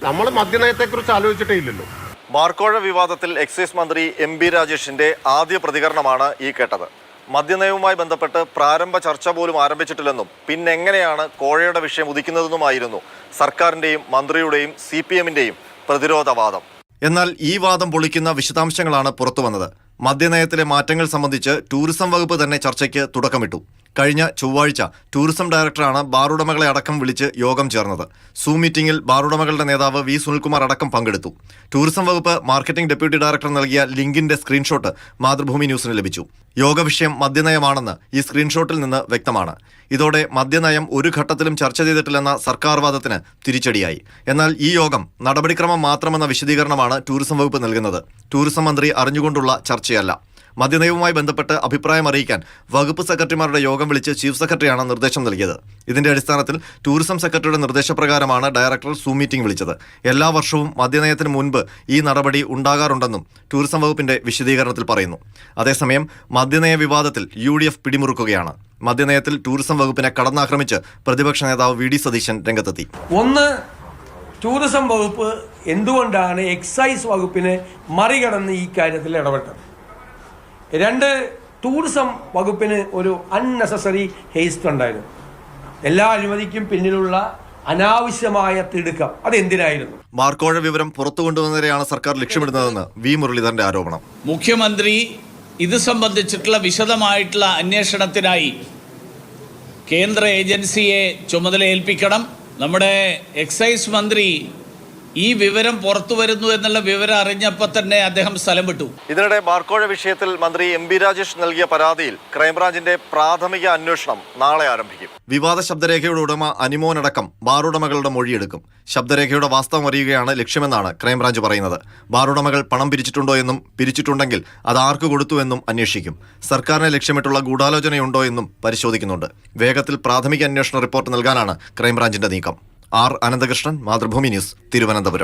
നമ്മൾ മദ്യനയത്തെക്കുറിച്ച് ആലോചിച്ചിട്ടേ ഇല്ലല്ലോ. ബാർക്കോഴ വിവാദത്തിൽ എക്സൈസ് മന്ത്രി MB രാജേഷിന്റെ ആദ്യ പ്രതികരണമാണ് ഈ കേട്ടത്. മദ്യനയവുമായി ബന്ധപ്പെട്ട് പ്രാരംഭ ചർച്ച പോലും ആരംഭിച്ചിട്ടില്ലെന്നും പിന്നെങ്ങനെയാണ് കോഴയുടെ വിഷയം ഉദിക്കുന്നതെന്നുമായിരുന്നു സർക്കാരിന്റെയും മന്ത്രിയുടെയും CPM-ന്റെയും പ്രതിരോധവാദം. എന്നാൽ ഈ വാദം പൊളിക്കുന്ന വിശദാംശങ്ങളാണ് പുറത്തുവന്നത്. മദ്യനയത്തിലെ മാറ്റങ്ങൾ സംബന്ധിച്ച് ടൂറിസം വകുപ്പ് തന്നെ ചർച്ചയ്ക്ക് തുടക്കമിട്ടു. കഴിഞ്ഞ ചൊവ്വാഴ്ച ടൂറിസം ഡയറക്ടറാണ് ബാറുടമകളെ അടക്കം വിളിച്ച് യോഗം ചേർന്നത്. സൂം മീറ്റിംഗിൽ ബാറുടമകളുടെ നേതാവ് V. സുനിൽകുമാർ അടക്കം പങ്കെടുത്തു. ടൂറിസം വകുപ്പ് മാർക്കറ്റിംഗ് ഡെപ്യൂട്ടി ഡയറക്ടർ നൽകിയ ലിങ്കിന്റെ സ്ക്രീൻഷോട്ട് മാതൃഭൂമി ന്യൂസിന് ലഭിച്ചു. യോഗ വിഷയം മദ്യനയമാണെന്ന് ഈ സ്ക്രീൻഷോട്ടിൽ നിന്ന് വ്യക്തമാണ്. ഇതോടെ മദ്യനയം ഒരു ഘട്ടത്തിലും ചർച്ച ചെയ്തിട്ടില്ലെന്ന സർക്കാർ വാദത്തിന് തിരിച്ചടിയായി. എന്നാൽ ഈ യോഗം നടപടിക്രമം മാത്രമെന്ന വിശദീകരണമാണ് ടൂറിസം വകുപ്പ് നൽകുന്നത്. ടൂറിസം മന്ത്രി അറിഞ്ഞുകൊണ്ടുള്ള ചർച്ചയല്ല. മദ്യനയവുമായി ബന്ധപ്പെട്ട് അഭിപ്രായം അറിയിക്കാൻ വകുപ്പ് സെക്രട്ടറിമാരുടെ യോഗം വിളിച്ച് ചീഫ് സെക്രട്ടറിയാണ് നിർദ്ദേശം നൽകിയത്. ഇതിന്റെ അടിസ്ഥാനത്തിൽ ടൂറിസം സെക്രട്ടറിയുടെ നിർദ്ദേശപ്രകാരമാണ് ഡയറക്ടർ സൂം മീറ്റിംഗ് വിളിച്ചത്. എല്ലാ വർഷവും മദ്യനയത്തിന് മുൻപ് ഈ നടപടി ഉണ്ടാകാറുണ്ടെന്നും ടൂറിസം വകുപ്പിന്റെ വിശദീകരണത്തിൽ പറയുന്നു. അതേസമയം മദ്യനയ വിവാദത്തിൽ UDF പിടിമുറുക്കുകയാണ്. മദ്യനയത്തിൽ ടൂറിസം വകുപ്പിനെ കടന്നാക്രമിച്ച് പ്രതിപക്ഷ നേതാവ് VD സതീശൻ രംഗത്തെത്തി. ഒന്ന്, ടൂറിസം വകുപ്പ് എന്തുകൊണ്ടാണ് എക്സൈസ് വകുപ്പിനെ മറികടന്ന് ഈ കാര്യത്തിൽ ഇടപെട്ടത്? രണ്ട്, ടൂറിസം വകുപ്പിന് ഒരു അൺനെസസറി ഹേസ്റ്റ് ഉണ്ടായിരുന്നു. എല്ലാ അനുമതിക്കും പിന്നിലുള്ള അനാവശ്യമായ തിടുക്കം അതെന്തിനായിരുന്നു? ബാർക്കോഴ വിവരം പുറത്തു കൊണ്ടുവന്നവരെയാണ് സർക്കാർ ലക്ഷ്യമിടുന്നതെന്ന് V. മുരളീധരന്റെ ആരോപണം. മുഖ്യമന്ത്രി ഇത് സംബന്ധിച്ചിട്ടുള്ള വിശദമായിട്ടുള്ള അന്വേഷണത്തിനായി കേന്ദ്ര ഏജൻസിയെ ചുമതലയേൽപ്പിക്കണം. നമ്മുടെ എക്സൈസ് മന്ത്രി ഈ വിവരം പുറത്തു വരുന്നു എന്നുള്ള വിവരം അറിഞ്ഞപ്പോൾ തന്നെ അദ്ദേഹം സ്ഥലം വിട്ടു. ഇതിനിടെ ബാർക്കോഴ വിഷയത്തിൽ മന്ത്രി MB രാജേഷ് നൽകിയ പരാതിയിൽ ക്രൈംബ്രാഞ്ചിന്റെ പ്രാഥമിക അന്വേഷണം നാളെ ആരംഭിക്കും. വിവാദ ശബ്ദരേഖയുടെ ഉടമ അനിമോനടക്കം ബാറുടമകളുടെ മൊഴിയെടുക്കും. ശബ്ദരേഖയുടെ വാസ്തവം അറിയുകയാണ് ലക്ഷ്യമെന്നാണ് ക്രൈംബ്രാഞ്ച് പറയുന്നത്. ബാറുടമകൾ പണം പിരിച്ചിട്ടുണ്ടോ എന്നും പിരിച്ചിട്ടുണ്ടെങ്കിൽ അത് ആർക്ക് കൊടുത്തു എന്നും അന്വേഷിക്കും. സർക്കാരിനെ ലക്ഷ്യമിട്ടുള്ള ഗൂഢാലോചനയുണ്ടോ എന്നും പരിശോധിക്കുന്നുണ്ട്. വേഗത്തിൽ പ്രാഥമിക അന്വേഷണ റിപ്പോർട്ട് നൽകാനാണ് ക്രൈംബ്രാഞ്ചിന്റെ നീക്കം. R. അനന്തകൃഷ്ണൻ, മാതൃഭൂമി ന്യൂസ്, തിരുവനന്തപുരം.